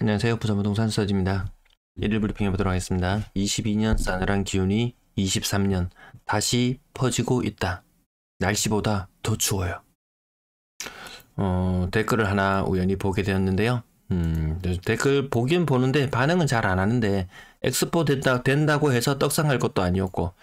안녕하세요. 부산부동산 서지입니다. 1일 브리핑 해보도록 하겠습니다. 22년 싸늘한 기온이 23년 다시 퍼지고 있다. 날씨보다 더 추워요. 댓글을 하나 우연히 보게 되었는데요. 댓글 보긴 보는데 반응은 잘 안 하는데 엑스포 된다고 해서 떡상할 것도 아니었고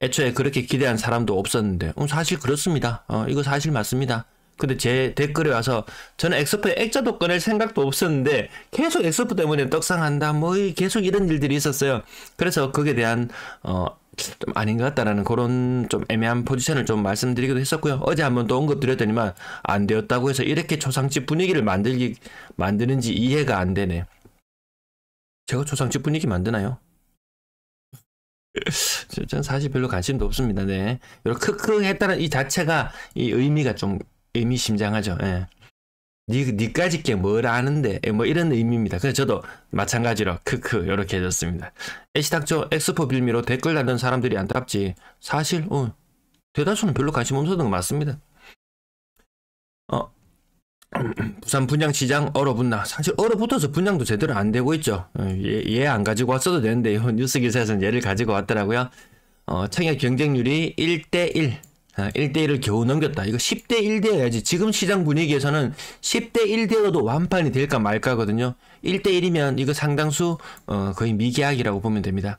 애초에 그렇게 기대한 사람도 없었는데 사실 그렇습니다. 이거 사실 맞습니다. 근데 제 댓글에 와서 저는 엑스포에 액자도 꺼낼 생각도 없었는데 계속 엑스포 때문에 떡상한다 뭐 계속 이런 일들이 있었어요. 그래서 거기에 대한 좀 아닌 것 같다라는 그런 좀 애매한 포지션을 좀 말씀드리기도 했었고요. 어제 한번 또 언급 드렸더니만 안 되었다고 해서 이렇게 초상집 분위기를 만드는지 이해가 안 되네. 제가 초상집 분위기 만드나요? 저는 사실 별로 관심도 없습니다. 네. 이렇게 크크 했다는 이 자체가 이 의미가 좀 의미심장하죠. 예. 니까지 게 뭘 아는데 뭐 이런 의미입니다. 그래서 저도 마찬가지로 크크 이렇게 해줬습니다. 애시당초 엑스포 빌미로 댓글 달는 사람들이 안타깝지 사실 대다수는 별로 관심 없었던 거 맞습니다. 부산 분양시장 얼어붙나? 사실 얼어붙어서 분양도 제대로 안 되고 있죠. 얘 안 가지고 왔어도 되는데 뉴스 기사에서는 얘를 가지고 왔더라고요. 청약 경쟁률이 1대1 1대1을 겨우 넘겼다. 이거 10대1 되어야지. 지금 시장 분위기에서는 10대1 되어도 완판이 될까 말까거든요. 1대1이면 이거 상당수 거의 미계약이라고 보면 됩니다.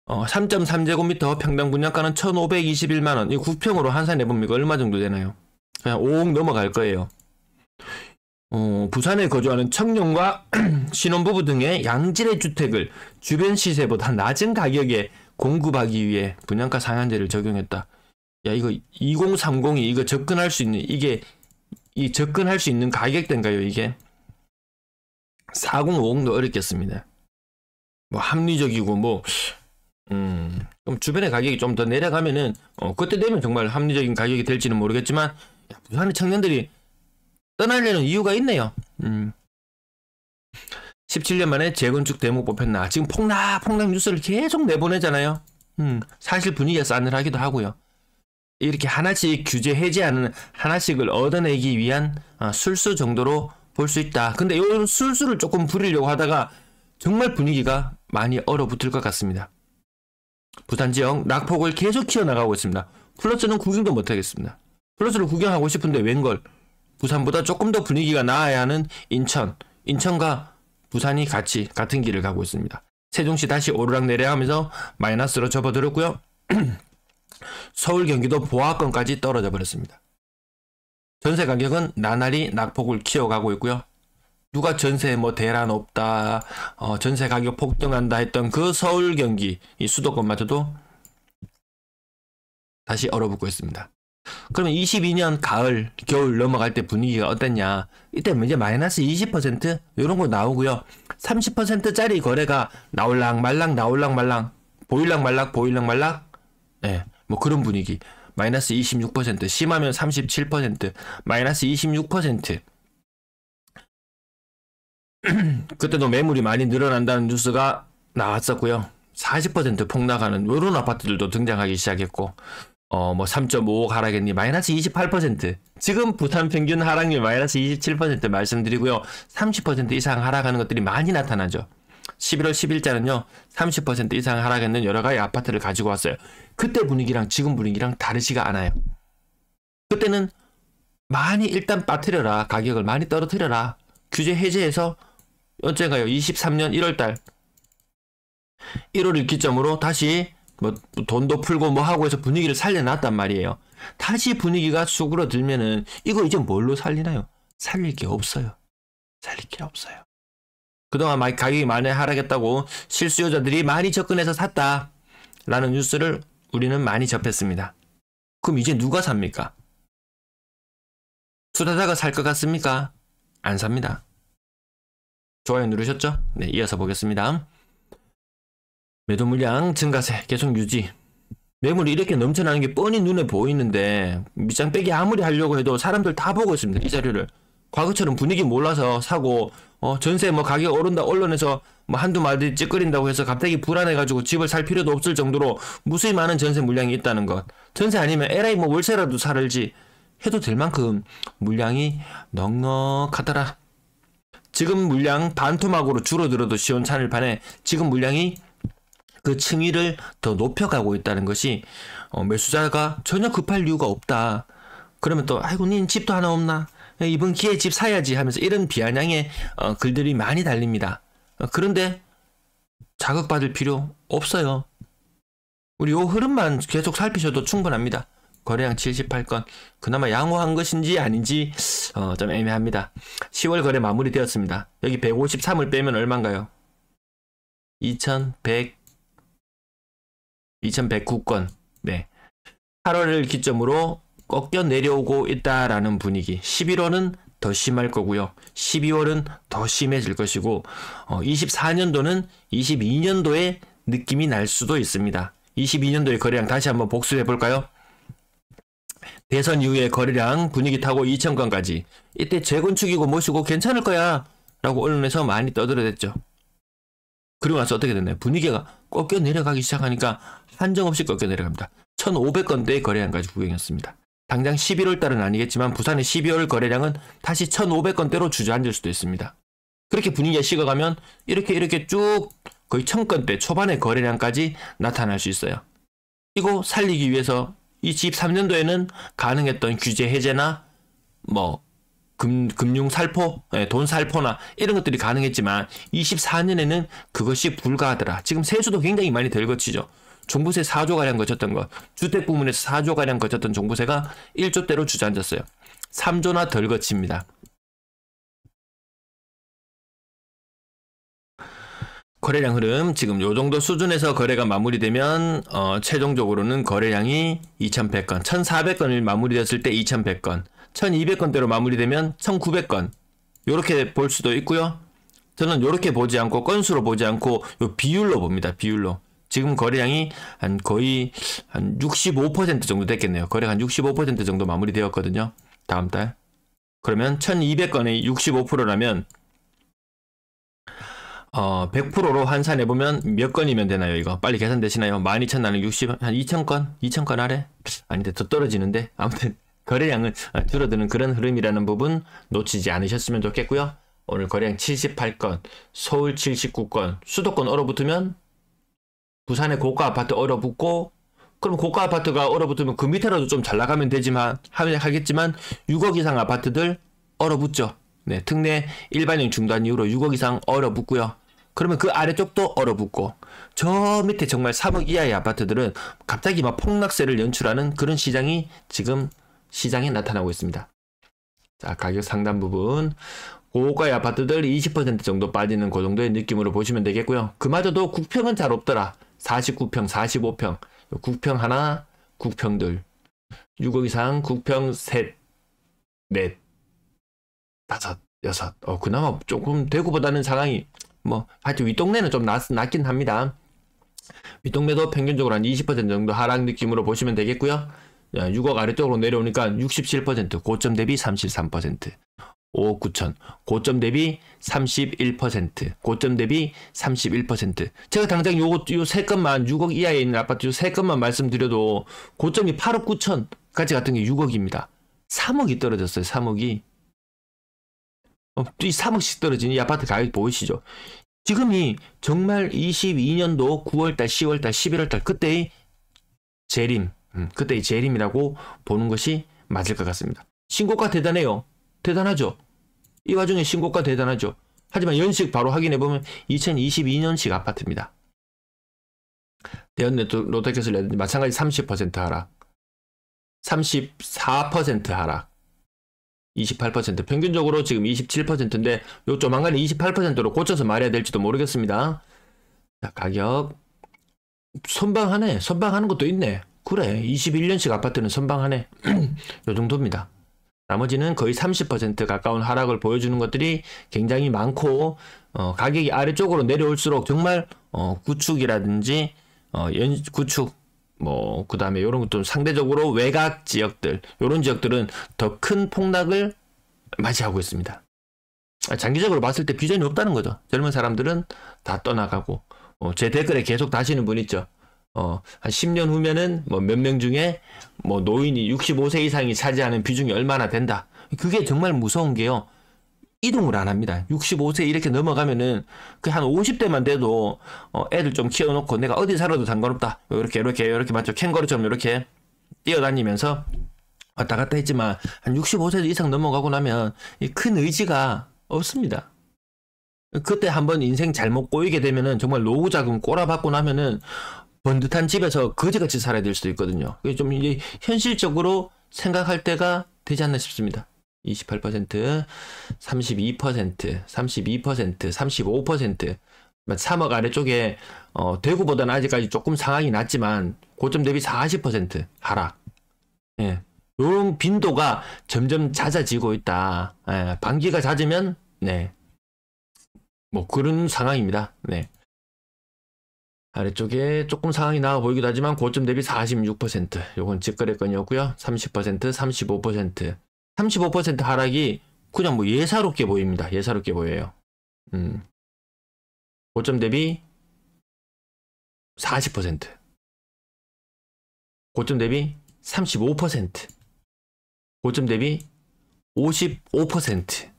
3.3제곱미터 평당 분양가는 1,521만원. 이 9평으로 한산 내보면 이거 얼마 정도 되나요? 그냥 5억 넘어갈 거예요. 부산에 거주하는 청년과 신혼부부 등의 양질의 주택을 주변 시세보다 낮은 가격에 공급하기 위해 분양가 상한제를 적용했다. 야, 이거 2030이 이거 접근할 수 있는 접근할 수 있는 가격대인가요, 이게? 405억도 어렵겠습니다. 뭐 합리적이고 그럼 주변의 가격이 좀 더 내려가면은 그때 되면 정말 합리적인 가격이 될지는 모르겠지만 부산의 청년들이 떠나려는 이유가 있네요. 17년 만에 재건축 대목 뽑혔나. 지금 폭락 뉴스를 계속 내보내잖아요. 사실 분위기가 싸늘하기도 하고요. 이렇게 하나씩 규제 해제하는 하나씩을 얻어내기 위한 술수 정도로 볼 수 있다. 근데 이 술수를 조금 부리려고 하다가 정말 분위기가 많이 얼어붙을 것 같습니다. 부산 지역 낙폭을 계속 키워나가고 있습니다. 플러스는 구경도 못하겠습니다. 플러스를 구경하고 싶은데 웬걸 부산보다 조금 더 분위기가 나아야 하는 인천과 부산이 같은 길을 가고 있습니다. 세종시 다시 오르락내리락하면서 마이너스로 접어들었고요. 서울 경기도 보합권까지 떨어져 버렸습니다. 전세 가격은 나날이 낙폭을 키워가고 있고요. 누가 전세 대란 없다, 전세 가격 폭등한다 했던 그 서울 경기 이 수도권마저도 다시 얼어붙고 있습니다. 그러면 22년 가을, 겨울 넘어갈 때 분위기가 어땠냐? 이때 이제 마이너스 20% 이런 거 나오고요. 30%짜리 거래가 나올랑 말랑 보일랑 말락 네, 뭐 그런 분위기. 마이너스 26%, 심하면 37%, 마이너스 26%. 그때도 매물이 많이 늘어난다는 뉴스가 나왔었고요. 40% 폭락하는 이런 아파트들도 등장하기 시작했고 3.5억 하락했니? 마이너스 28%. 지금 부산 평균 하락률 마이너스 27% 말씀드리고요. 30% 이상 하락하는 것들이 많이 나타나죠. 11월 10일자는요. 30% 이상 하락했는 여러 가지 아파트를 가지고 왔어요. 그때 분위기랑 지금 분위기랑 다르지가 않아요. 그때는 많이 일단 빠뜨려라. 가격을 많이 떨어뜨려라. 규제 해제해서 언젠가요? 23년 1월달 1월을 기점으로 다시 돈도 풀고 하고 해서 분위기를 살려놨단 말이에요. 다시 분위기가 수그러들면은 이거 이제 뭘로 살리나요? 살릴 게 없어요. 그동안 가격이 많이 하락했다고 실수요자들이 많이 접근해서 샀다 라는 뉴스를 우리는 많이 접했습니다. 그럼 이제 누가 삽니까? 투자자가 살 것 같습니까? 안 삽니다. 좋아요 누르셨죠? 네, 이어서 보겠습니다. 매도 물량 증가세 계속 유지. 매물이 이렇게 넘쳐나는 게 뻔히 눈에 보이는데 밑장 빼기 아무리 하려고 해도 사람들 다 보고 있습니다. 이 자료를. 과거처럼 분위기 몰라서 사고 전세 가격 오른다 언론에서 한두 마디 찌끄린다고 해서 갑자기 불안해가지고 집을 살 필요도 없을 정도로 무수히 많은 전세 물량이 있다는 것. 전세 아니면 에라이 월세라도 살을지 해도 될 만큼 물량이 넉넉하더라. 지금 물량 반토막으로 줄어들어도 시원찮을 판에 지금 물량이 그 층위를 더 높여가고 있다는 것이 매수자가 전혀 급할 이유가 없다. 그러면 또 아이고 닌 집도 하나 없나? 이번 기회에 집 사야지 하면서 이런 비아냥의 글들이 많이 달립니다. 그런데 자극받을 필요 없어요. 우리 요 흐름만 계속 살피셔도 충분합니다. 거래량 78건. 그나마 양호한 것인지 아닌지 좀 애매합니다. 10월 거래 마무리되었습니다. 여기 153을 빼면 얼마인가요? 2109건. 네. 8월을 기점으로 꺾여 내려오고 있다라는 분위기. 11월은 더 심할 거고요. 12월은 더 심해질 것이고 24년도는 22년도의 느낌이 날 수도 있습니다. 22년도의 거래량 다시 한번 복수해 볼까요? 대선 이후에 거래량 분위기 타고 2000건까지. 이때 재건축이고 뭐시고 괜찮을 거야 라고 언론에서 많이 떠들어댔죠. 그리고 나서 어떻게 됐나요? 분위기가 꺾여 내려가기 시작하니까 한정없이 꺾여 내려갑니다. 1500건대의 거래량까지 구경했습니다. 당장 11월 달은 아니겠지만 부산의 12월 거래량은 다시 1500건대로 주저앉을 수도 있습니다. 그렇게 분위기가 식어가면 이렇게 쭉 거의 1000건대 초반의 거래량까지 나타날 수 있어요. 이거 살리기 위해서 이 23년도에는 가능했던 규제 해제나 뭐 금융 살포, 돈 살포나 이런 것들이 가능했지만 24년에는 그것이 불가하더라. 지금 세수도 굉장히 많이 덜 거치죠. 종부세 4조가량 거쳤던 것, 주택 부문에서 4조가량 거쳤던 종부세가 1조대로 주저앉았어요. 3조나 덜 거칩니다. 거래량 흐름 지금 요 정도 수준에서 거래가 마무리되면 최종적으로는 거래량이 2100건, 1400건을 마무리되었을 때 2100건, 1200건대로 마무리되면 1900건 요렇게 볼 수도 있고요. 저는 요렇게 보지 않고 건수로 보지 않고 요 비율로 봅니다. 비율로. 지금 거래량이 거의 한 65% 정도 됐겠네요. 거래가 한 65% 정도 마무리되었거든요. 다음 달. 그러면 1200건의 65%라면 100%로 환산해보면 몇 건이면 되나요, 이거? 빨리 계산되시나요? 12,000 나는 60, 한 2,000건? 2,000건 아래? 아닌데, 더 떨어지는데? 아무튼, 거래량은 줄어드는 그런 흐름이라는 부분 놓치지 않으셨으면 좋겠고요. 오늘 거래량 78건, 서울 79건, 수도권 얼어붙으면, 부산의 고가 아파트 얼어붙고, 그럼 고가 아파트가 얼어붙으면 그 밑에라도 좀 잘 나가면 되지만, 하겠지만, 6억 이상 아파트들 얼어붙죠. 네, 특례 일반형 중단 이후로 6억 이상 얼어붙고요. 그러면 그 아래쪽도 얼어붙고 저 밑에 정말 3억 이하의 아파트들은 갑자기 막 폭락세를 연출하는 그런 시장이 지금 시장에 나타나고 있습니다. 자, 가격 상단 부분 고가의 아파트들 20% 정도 빠지는 그 정도의 느낌으로 보시면 되겠고요. 그마저도 국평은 잘 없더라. 49평, 45평, 국평 하나, 국평 둘, 6억 이상 국평 셋, 넷, 다섯, 여섯. 그나마 조금 대구보다는 상황이 하여튼 윗동네는 좀 낮긴 합니다. 윗동네도 평균적으로 한 20% 정도 하락 느낌으로 보시면 되겠고요. 6억 아래쪽으로 내려오니까 67%, 고점 대비 33%, 5억 9천, 고점 대비 31%, 고점 대비 31%. 제가 당장 요 세 건만 6억 이하에 있는 아파트 요 세 건만 말씀드려도 고점이 8억 9천까지 갔던 게 6억입니다. 3억이 떨어졌어요. 3억이. 이 3억씩 떨어진 이 아파트 가격 보이시죠? 지금이 정말 22년도 9월달, 10월달, 11월달 그때의 재림, 그때의 재림이라고 보는 것이 맞을 것 같습니다. 신고가 대단해요. 대단하죠? 이 와중에 신고가 대단하죠? 하지만 연식 바로 확인해보면 2022년식 아파트입니다. 대연네 롯데캐슬이라든지 마찬가지 30% 하락, 34% 하락, 28%, 평균적으로 지금 27%인데 요 조만간에 28%로 고쳐서 말해야 될지도 모르겠습니다. 자, 가격 선방하네. 선방하는 것도 있네. 그래, 21년식 아파트는 선방하네. 요 정도입니다. 나머지는 거의 30% 가까운 하락을 보여주는 것들이 굉장히 많고 가격이 아래쪽으로 내려올수록 정말 구축이라든지 구축 그 다음에 요런 것도 상대적으로 외곽 지역들, 요런 지역들은 더 큰 폭락을 맞이하고 있습니다. 장기적으로 봤을 때 비전이 없다는 거죠. 젊은 사람들은 다 떠나가고, 제 댓글에 계속 다시는 분 있죠. 한 10년 후면은 몇 명 중에 노인이 65세 이상이 차지하는 비중이 얼마나 된다. 그게 정말 무서운 게요. 이동을 안 합니다. 65세 이렇게 넘어가면은 그 한 50대만 돼도 애들 좀 키워놓고 내가 어디 살아도 상관없다. 이렇게 맞죠? 캥거루처럼 이렇게 뛰어다니면서 왔다 갔다 했지만 한 65세 이상 넘어가고 나면 이 큰 의지가 없습니다. 그때 한번 인생 잘못 꼬이게 되면은 정말 노후 자금 꼬라박고 나면은 번듯한 집에서 거지같이 살아야 될 수도 있거든요. 좀 이제 현실적으로 생각할 때가 되지 않나 싶습니다. 28%, 32%, 35%, 3억 아래쪽에 대구보다는 아직까지 조금 상황이 낮지만 고점 대비 40% 하락. 예. 요런 빈도가 점점 잦아지고 있다. 예. 반기가 잦으면 네. 뭐 그런 상황입니다. 네. 아래쪽에 조금 상황이 나아 보이기도 하지만 고점 대비 46%. 요건 직거래건이었고요. 30%, 35%. 35% 하락이 그냥 뭐 예사롭게 보입니다. 예사롭게 보여요. 고점 대비 40%. 고점 대비 35%. 고점 대비 55%.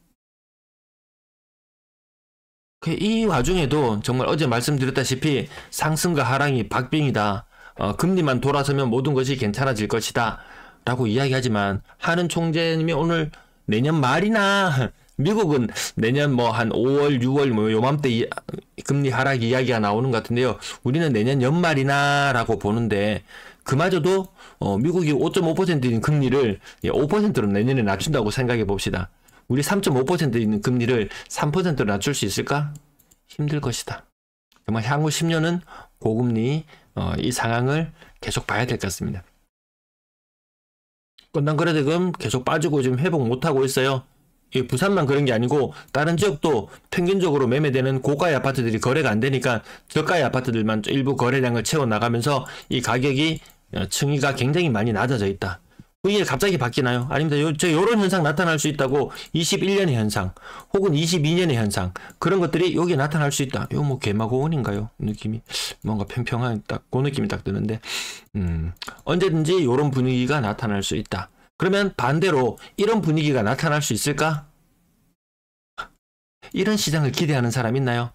이 와중에도 정말 어제 말씀드렸다시피 상승과 하락이 박빙이다. 금리만 돌아서면 모든 것이 괜찮아질 것이다. 라고 이야기하지만 하는 총재님이 오늘 내년 말이나 미국은 내년 뭐 한 5월, 6월 뭐 요맘때 금리 하락 이야기가 나오는 것 같은데요. 우리는 내년 연말이나 라고 보는데 그마저도 미국이 5.5%인 금리를 5%로 내년에 낮춘다고 생각해 봅시다. 우리 3.5% 있는 금리를 3%로 낮출 수 있을까? 힘들 것이다. 정말 향후 10년은 고금리 이 상황을 계속 봐야 될 것 같습니다. 건당거래대금 계속 빠지고 지금 회복 못하고 있어요. 부산만 그런 게 아니고 다른 지역도 평균적으로 매매되는 고가의 아파트들이 거래가 안 되니까 저가의 아파트들만 일부 거래량을 채워나가면서 이 가격이 층위가 굉장히 많이 낮아져 있다. 이게 갑자기 바뀌나요? 아닙니다. 요런 현상 나타날 수 있다고 21년의 현상 혹은 22년의 현상 그런 것들이 여기에 나타날 수 있다. 이거 뭐 개마고원인가요? 느낌이 뭔가 평평한 딱 그 느낌이 딱 드는데 언제든지 요런 분위기가 나타날 수 있다. 그러면 반대로 이런 분위기가 나타날 수 있을까? 이런 시장을 기대하는 사람 있나요?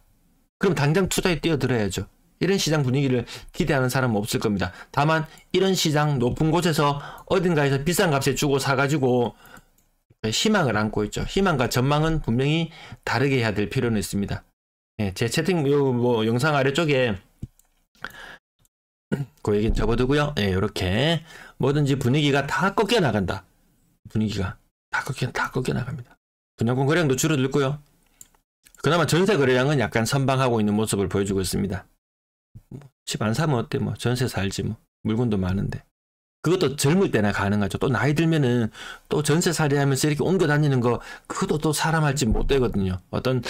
그럼 당장 투자에 뛰어들어야죠. 이런 시장 분위기를 기대하는 사람은 없을 겁니다. 다만 이런 시장 높은 곳에서 어딘가에서 비싼 값에 주고 사가지고 희망을 안고 있죠. 희망과 전망은 분명히 다르게 해야 될 필요는 있습니다. 예, 제 채팅 뭐 영상 아래쪽에 그 얘기는 접어두고요. 예, 이렇게 뭐든지 분위기가 다 꺾여 나간다. 분위기가 다 꺾여 나갑니다. 분양권 거래량도 줄어들고요. 그나마 전세 거래량은 약간 선방하고 있는 모습을 보여주고 있습니다. 집 안 사면 어때? 뭐 전세 살지 뭐 물건도 많은데 그것도 젊을 때나 가능하죠. 또 나이 들면은 또 전세살이 하면서 이렇게 옮겨 다니는 거 그것도 또 사람 할지 못 되거든요. 어떤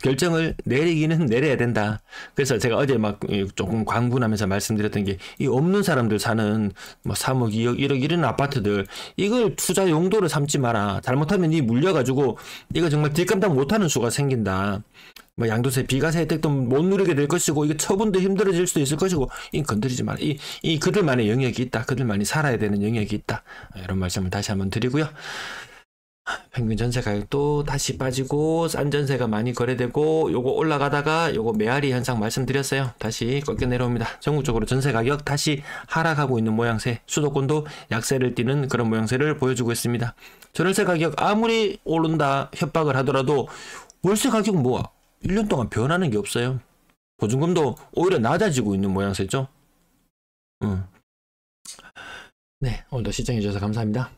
결정을 내리기는 내려야 된다. 그래서 제가 어제 막 조금 광분하면서 말씀드렸던 게 이 없는 사람들 사는 뭐 3억, 2억, 1억 이런 아파트들 이걸 투자 용도로 삼지 마라. 잘못하면 이 물려가지고 이거 정말 뒷감당 못하는 수가 생긴다. 뭐 양도세, 비과세 혜택도 못 누리게 될 것이고 이게 처분도 힘들어질 수도 있을 것이고 이 건드리지 마라. 이 그들만의 영역이 있다. 그들만이 살아야 되는 영역이 있다. 이런 말씀을 다시 한번 드리고요. 평균 전세 가격도 다시 빠지고 싼 전세가 많이 거래되고 요거 올라가다가 요거 메아리 현상 말씀드렸어요. 다시 꺾여 내려옵니다. 전국적으로 전세 가격 다시 하락하고 있는 모양새, 수도권도 약세를 띠는 그런 모양새를 보여주고 있습니다. 전월세 가격 아무리 오른다 협박을 하더라도 월세 가격은 뭐 1년 동안 변하는 게 없어요. 보증금도 오히려 낮아지고 있는 모양새죠. 네, 오늘도 시청해주셔서 감사합니다.